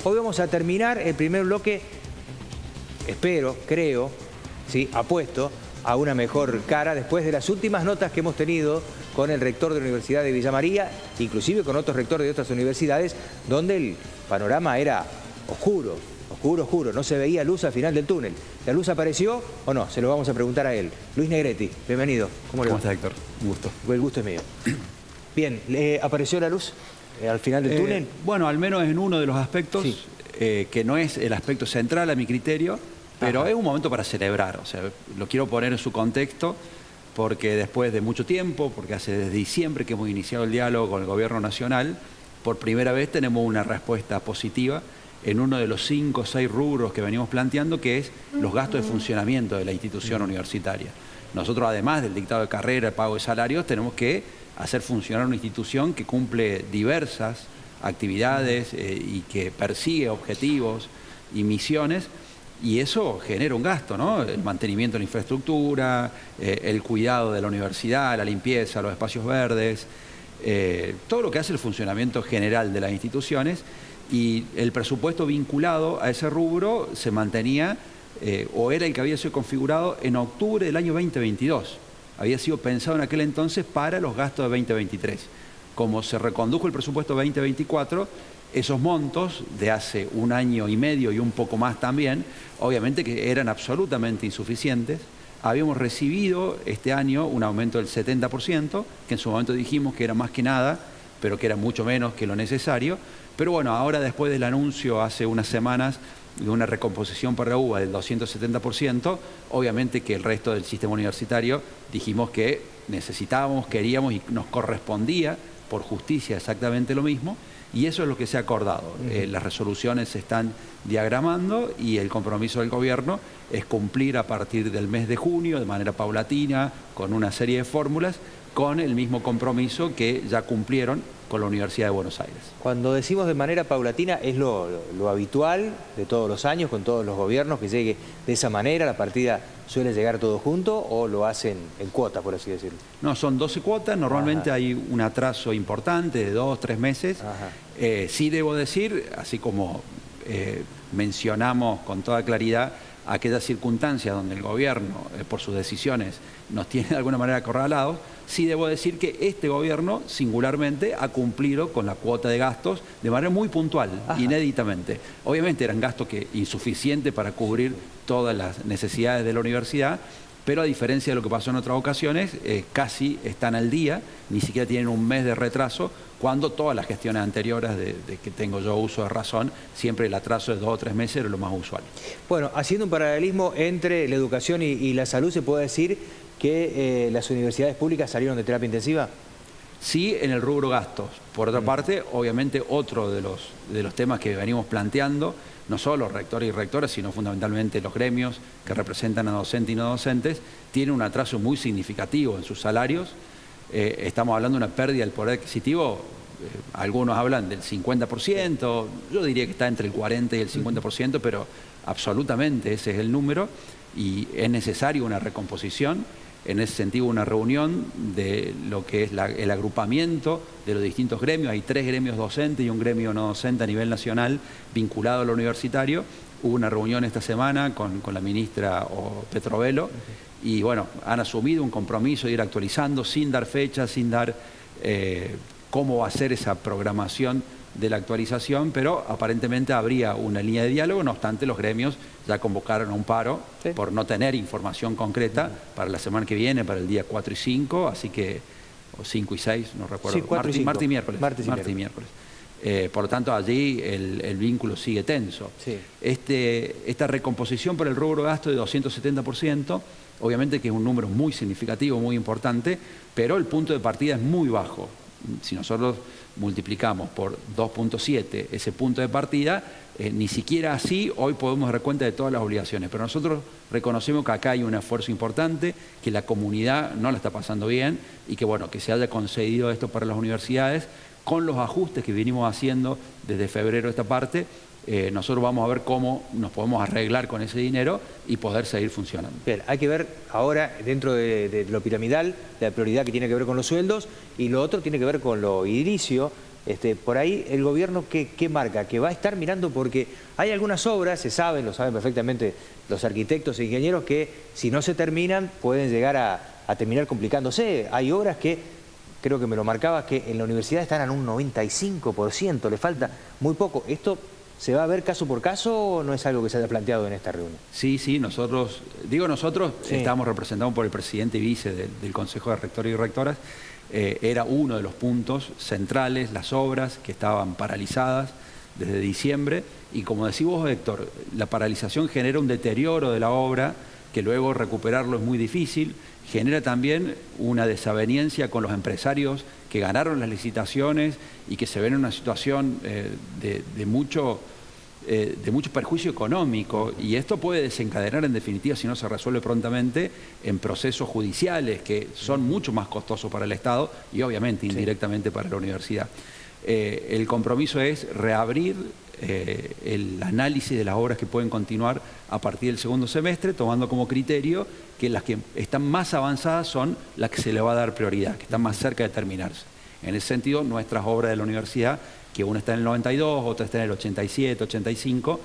Hoy vamos a terminar el primer bloque, espero, creo, ¿sí? Apuesto a una mejor cara después de las últimas notas que hemos tenido con el rector de la Universidad de Villa María, inclusive con otros rectores de otras universidades, donde el panorama era oscuro, oscuro, oscuro, no se veía luz al final del túnel. ¿La luz apareció o no? Se lo vamos a preguntar a él. Luis Negretti, bienvenido. ¿Cómo está, Héctor? Un gusto. El gusto es mío. Bien, ¿apareció la luz al final del túnel? Bueno, al menos en uno de los aspectos, sí. Que no es el aspecto central a mi criterio, pero es un momento para celebrar. O sea, lo quiero poner en su contexto, porque después de mucho tiempo, porque hace desde diciembre que hemos iniciado el diálogo con el gobierno nacional, por primera vez tenemos una respuesta positiva en uno de los 5 o 6 rubros que venimos planteando, que es los gastos de funcionamiento de la institución universitaria. Nosotros, además del dictado de carrera, el pago de salarios, tenemos que hacer funcionar una institución que cumple diversas actividades y que persigue objetivos y misiones, y eso genera un gasto, ¿no? El mantenimiento de la infraestructura, el cuidado de la universidad, la limpieza, los espacios verdes, todo lo que hace el funcionamiento general de las instituciones, y el presupuesto vinculado a ese rubro se mantenía, o era el que había sido configurado en octubre del año 2022. Había sido pensado en aquel entonces para los gastos de 2023. Como se recondujo el presupuesto 2024, esos montos de hace un año y medio y un poco más también, obviamente que eran absolutamente insuficientes. Habíamos recibido este año un aumento del 70%, que en su momento dijimos que era más que nada, pero que era mucho menos que lo necesario. Pero bueno, ahora después del anuncio hace unas semanas de una recomposición para la UBA del 270%, obviamente que el resto del sistema universitario dijimos que necesitábamos, queríamos y nos correspondía por justicia exactamente lo mismo, y eso es lo que se ha acordado. Las resoluciones se están diagramando y el compromiso del gobierno es cumplir a partir del mes de junio de manera paulatina, con una serie de fórmulas, con el mismo compromiso que ya cumplieron con la Universidad de Buenos Aires. Cuando decimos de manera paulatina, ¿es lo habitual de todos los años, con todos los gobiernos, que llegue de esa manera? ¿La partida suele llegar todo junto o lo hacen en cuotas, por así decirlo? No, son 12 cuotas, normalmente hay un atraso importante de 2 o 3 meses. Sí debo decir, así como mencionamos con toda claridad aquellas circunstancias donde el gobierno, por sus decisiones, nos tiene de alguna manera acorralados, sí debo decir que este gobierno singularmente ha cumplido con la cuota de gastos de manera muy puntual, inéditamente. Obviamente eran gastos insuficientes para cubrir todas las necesidades de la universidad, pero a diferencia de lo que pasó en otras ocasiones, casi están al día, ni siquiera tienen un mes de retraso, cuando todas las gestiones anteriores de que tengo yo uso de razón, siempre el atraso de 2 o 3 meses era lo más usual. Bueno, haciendo un paralelismo entre la educación y la salud, ¿se puede decir que las universidades públicas salieron de terapia intensiva? Sí, en el rubro gastos. Por otra parte, obviamente otro de los temas que venimos planteando, no solo rectores y rectoras, sino fundamentalmente los gremios que representan a docentes y no docentes, tienen un atraso muy significativo en sus salarios. Estamos hablando de una pérdida del poder adquisitivo, algunos hablan del 50%, yo diría que está entre el 40 y el 50%, pero absolutamente ese es el número, y es necesario una recomposición. En ese sentido, una reunión de lo que es el agrupamiento de los distintos gremios. Hay 3 gremios docentes y un gremio no docente a nivel nacional vinculado a lo universitario. Hubo una reunión esta semana con la ministra Petrovelo y bueno, han asumido un compromiso de ir actualizando sin dar fechas, sin dar cómo va a ser esa programación de la actualización, pero aparentemente habría una línea de diálogo. No obstante, los gremios ya convocaron a un paro por no tener información concreta para la semana que viene, para el día 4 y 5, así que, o 5 y 6, no recuerdo, sí, martes y miércoles. Martes y miércoles. Por lo tanto, allí el vínculo sigue tenso. Sí. Esta recomposición por el rubro gasto de 270%, obviamente que es un número muy significativo, muy importante, pero el punto de partida es muy bajo. Si nosotros multiplicamos por 2.7 ese punto de partida, ni siquiera así hoy podemos dar cuenta de todas las obligaciones. Pero nosotros reconocemos que acá hay un esfuerzo importante, que la comunidad no la está pasando bien y que bueno, que se haya concedido esto para las universidades con los ajustes que venimos haciendo desde febrero esta parte. Nosotros vamos a ver cómo nos podemos arreglar con ese dinero y poder seguir funcionando. Bien, hay que ver ahora, dentro de lo piramidal, la prioridad que tiene que ver con los sueldos, y lo otro tiene que ver con lo edilicio, Por ahí el gobierno, ¿qué marca? Que va a estar mirando porque hay algunas obras, lo saben perfectamente los arquitectos e ingenieros, que si no se terminan pueden llegar a terminar complicándose. Hay obras que, creo que me lo marcabas, que en la universidad están en un 95%, le falta muy poco. ¿Esto se va a ver caso por caso o no es algo que se haya planteado en esta reunión? Sí, nosotros estamos representados por el presidente y vice del Consejo de Rectores y Rectoras. Era uno de los puntos centrales, las obras que estaban paralizadas desde diciembre, y como decís vos, Héctor, la paralización genera un deterioro de la obra, que luego recuperarlo es muy difícil, genera también una desaveniencia con los empresarios que ganaron las licitaciones y que se ven en una situación de mucho perjuicio económico, y esto puede desencadenar en definitiva, si no se resuelve prontamente, en procesos judiciales que son mucho más costosos para el Estado y obviamente indirectamente para la universidad. El compromiso es reabrir el análisis de las obras que pueden continuar a partir del segundo semestre, tomando como criterio que las que están más avanzadas son las que se le va a dar prioridad, que están más cerca de terminarse. En ese sentido, nuestras obras de la universidad, que una está en el 92, otra está en el 87, 85,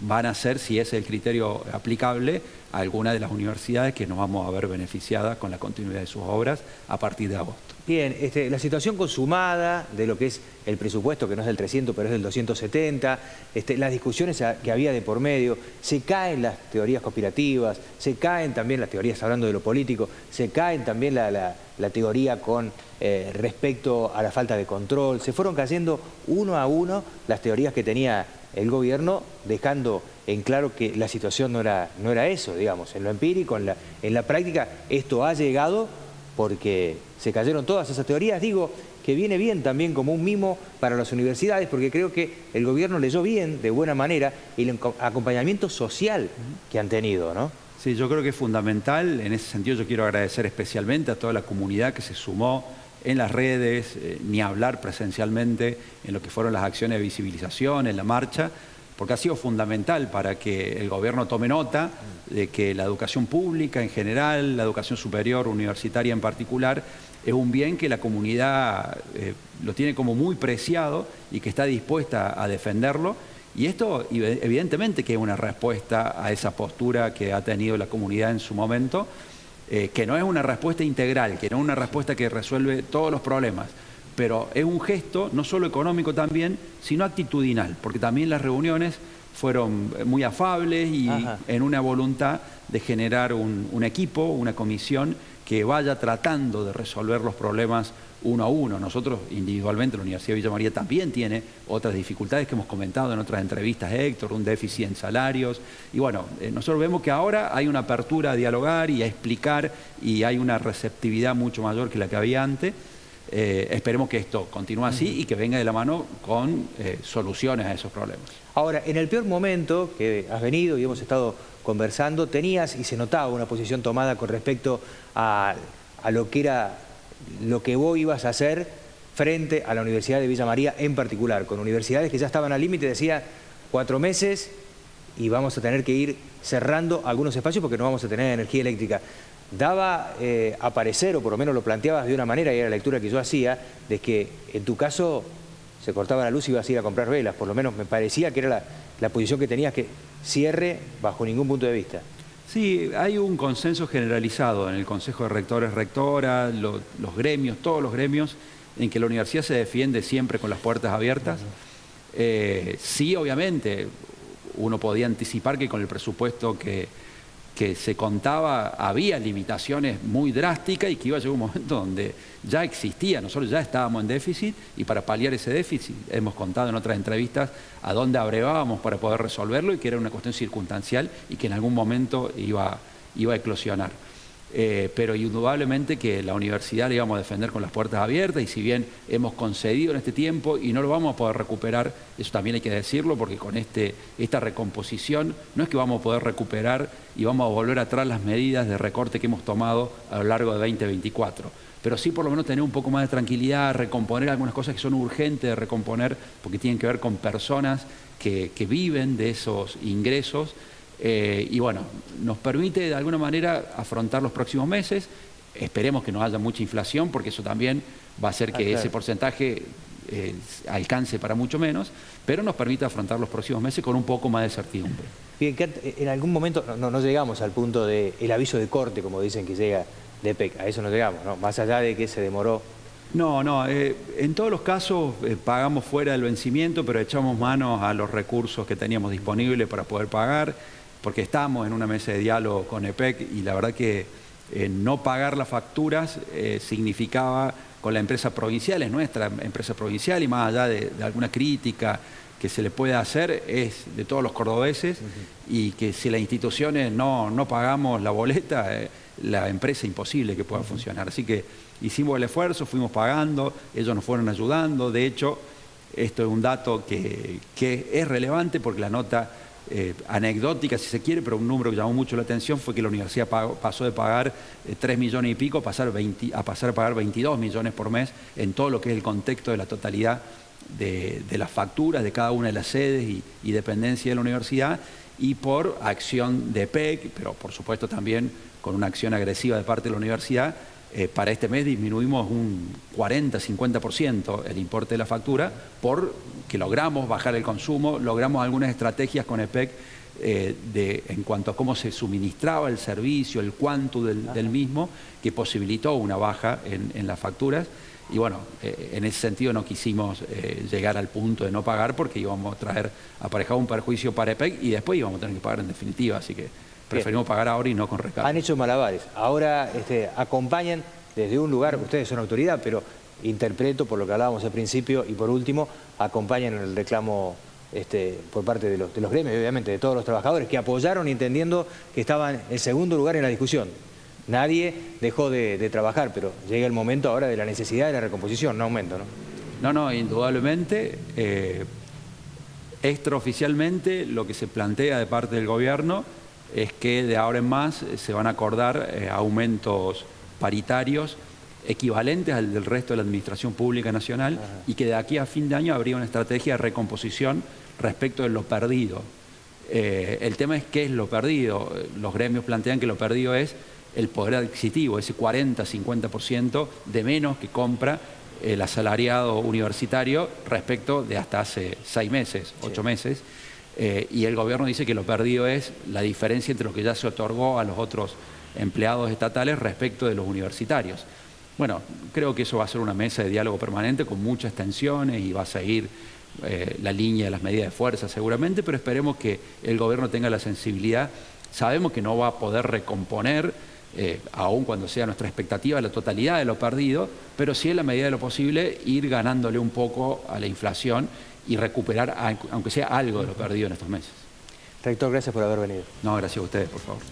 van a ser, si es el criterio aplicable, a alguna de las universidades que nos vamos a ver beneficiadas con la continuidad de sus obras a partir de agosto. Bien, la situación consumada de lo que es el presupuesto, que no es del 300, pero es del 270, las discusiones que había de por medio, se caen las teorías conspirativas, se caen también las teorías hablando de lo político, se caen también la teoría con respecto a la falta de control, se fueron cayendo uno a uno las teorías que tenía el gobierno, dejando en claro que la situación no era eso, digamos, en lo empírico, en la práctica, esto ha llegado porque se cayeron todas esas teorías. Digo que viene bien también como un mimo para las universidades, porque creo que el gobierno leyó bien, de buena manera, el acompañamiento social que han tenido, ¿no? Sí, yo creo que es fundamental. En ese sentido yo quiero agradecer especialmente a toda la comunidad que se sumó en las redes, ni hablar presencialmente en lo que fueron las acciones de visibilización, en la marcha, porque ha sido fundamental para que el gobierno tome nota de que la educación pública en general, la educación superior, universitaria en particular, es un bien que la comunidad lo tiene como muy preciado y que está dispuesta a defenderlo. Y esto evidentemente que es una respuesta a esa postura que ha tenido la comunidad en su momento, que no es una respuesta integral, que no es una respuesta que resuelve todos los problemas, pero es un gesto no solo económico también, sino actitudinal, porque también las reuniones fueron muy afables y en una voluntad de generar un equipo, una comisión que vaya tratando de resolver los problemas uno a uno. Nosotros individualmente, la Universidad de Villa María también tiene otras dificultades que hemos comentado en otras entrevistas, Héctor, un déficit en salarios. Y bueno, nosotros vemos que ahora hay una apertura a dialogar y a explicar, y hay una receptividad mucho mayor que la que había antes. Esperemos que esto continúe así y que venga de la mano con soluciones a esos problemas. Ahora, en el peor momento que has venido y hemos estado conversando, tenías y se notaba una posición tomada con respecto a lo que era lo que vos ibas a hacer frente a la Universidad de Villa María en particular, con universidades que ya estaban al límite, decía 4 meses y vamos a tener que ir cerrando algunos espacios porque no vamos a tener energía eléctrica. Daba a parecer, o por lo menos lo planteabas de una manera, y era la lectura que yo hacía, de que en tu caso se cortaba la luz y ibas a ir a comprar velas, por lo menos me parecía que era la posición que tenías, que cierre bajo ningún punto de vista. Sí, hay un consenso generalizado en el Consejo de Rectores, Rectoras, los gremios, todos los gremios, en que la universidad se defiende siempre con las puertas abiertas. Sí, obviamente, uno podía anticipar que con el presupuesto que se contaba había limitaciones muy drásticas y que iba a llegar un momento donde ya existía, nosotros ya estábamos en déficit, y para paliar ese déficit hemos contado en otras entrevistas a dónde abrevábamos para poder resolverlo, y que era una cuestión circunstancial y que en algún momento iba a eclosionar. Pero indudablemente que la universidad la íbamos a defender con las puertas abiertas, y si bien hemos concedido en este tiempo y no lo vamos a poder recuperar, eso también hay que decirlo, porque con esta recomposición no es que vamos a poder recuperar y vamos a volver atrás las medidas de recorte que hemos tomado a lo largo de 2024. Pero sí por lo menos tener un poco más de tranquilidad, recomponer algunas cosas que son urgentes de recomponer, porque tienen que ver con personas que viven de esos ingresos. Y bueno, nos permite de alguna manera afrontar los próximos meses. Esperemos que no haya mucha inflación, porque eso también va a hacer que ese porcentaje alcance para mucho menos, pero nos permite afrontar los próximos meses con un poco más de certidumbre. Bien, en algún momento no llegamos al punto del aviso de corte, como dicen que llega de EPEC, a eso no llegamos, ¿no? Más allá de que se demoró. No, en todos los casos pagamos fuera del vencimiento, pero echamos manos a los recursos que teníamos disponibles para poder pagar, porque estamos en una mesa de diálogo con EPEC y la verdad que no pagar las facturas significaba con la empresa provincial, es nuestra empresa provincial y más allá de alguna crítica que se le puede hacer es de todos los cordobeses y que si las instituciones no pagamos la boleta, la empresa imposible que pueda funcionar. Así que hicimos el esfuerzo, fuimos pagando, ellos nos fueron ayudando. De hecho, esto es un dato que es relevante porque la nota anecdótica, si se quiere, pero un número que llamó mucho la atención fue que la universidad pasó de pagar 3 millones y pico a pasar a pagar 22 millones por mes en todo lo que es el contexto de la totalidad de las facturas de cada una de las sedes y dependencias de la universidad, y por acción de EPEC, pero por supuesto también con una acción agresiva de parte de la universidad, para este mes disminuimos un 40-50% el importe de la factura porque logramos bajar el consumo, logramos algunas estrategias con EPEC en cuanto a cómo se suministraba el servicio, el quantum del mismo, que posibilitó una baja en las facturas. Y bueno, en ese sentido no quisimos llegar al punto de no pagar porque íbamos a traer aparejado un perjuicio para EPEC y después íbamos a tener que pagar en definitiva, así que preferimos pagar ahora y no con recargo. Han hecho malabares, ahora acompañan desde un lugar, ustedes son autoridad, pero interpreto por lo que hablábamos al principio y por último, acompañan en el reclamo por parte de los gremios, obviamente de todos los trabajadores que apoyaron entendiendo que estaban en segundo lugar en la discusión. Nadie dejó de trabajar, pero llega el momento ahora de la necesidad de la recomposición, no aumento, ¿no? No, indudablemente. Extraoficialmente lo que se plantea de parte del gobierno es que de ahora en más se van a acordar aumentos paritarios equivalentes al del resto de la Administración Pública Nacional. Ajá. Y que de aquí a fin de año habría una estrategia de recomposición respecto de lo perdido. El tema es qué es lo perdido. Los gremios plantean que lo perdido es el poder adquisitivo, ese 40-50% de menos que compra el asalariado universitario respecto de hasta hace 6 meses, 8 meses. Y el gobierno dice que lo perdido es la diferencia entre lo que ya se otorgó a los otros empleados estatales respecto de los universitarios. Bueno, creo que eso va a ser una mesa de diálogo permanente con muchas tensiones y va a seguir la línea de las medidas de fuerza seguramente, pero esperemos que el gobierno tenga la sensibilidad. Sabemos que no va a poder recomponer aun cuando sea nuestra expectativa la totalidad de lo perdido, pero sí en la medida de lo posible ir ganándole un poco a la inflación y recuperar, aunque sea algo de lo perdido en estos meses. Rector, gracias por haber venido. No, gracias a ustedes, por favor.